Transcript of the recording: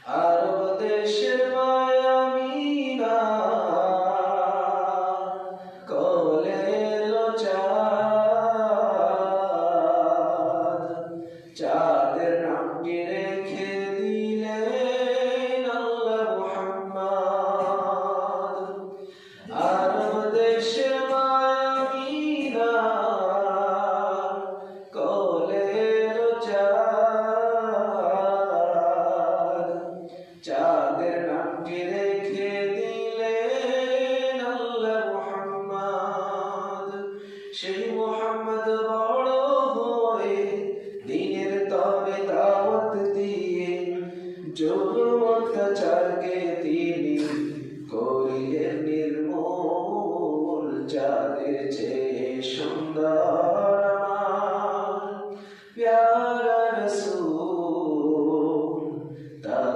আরব দেশের মায়ামিনা কোলে এলো চাঁদ, চাঁদের নামটি রেখে দিলেন আল্লাহ মুহাম্মদ। আরব দেশের মায়ামিনা কোলে এলো চাঁদ, চাঁদের নামটি রেখে দিলেন আল্লাহ মুহাম্মদ। সেই মুহাম্মদ বড় হয়ে দ্বীনের তবে দাওয়াত দিয়ে জুলুম অত্যাচারকে তিনি করিলেন নির্মূল। চাঁদের চেয়ে সুন্দর আমার প্যারা রাসূল, তার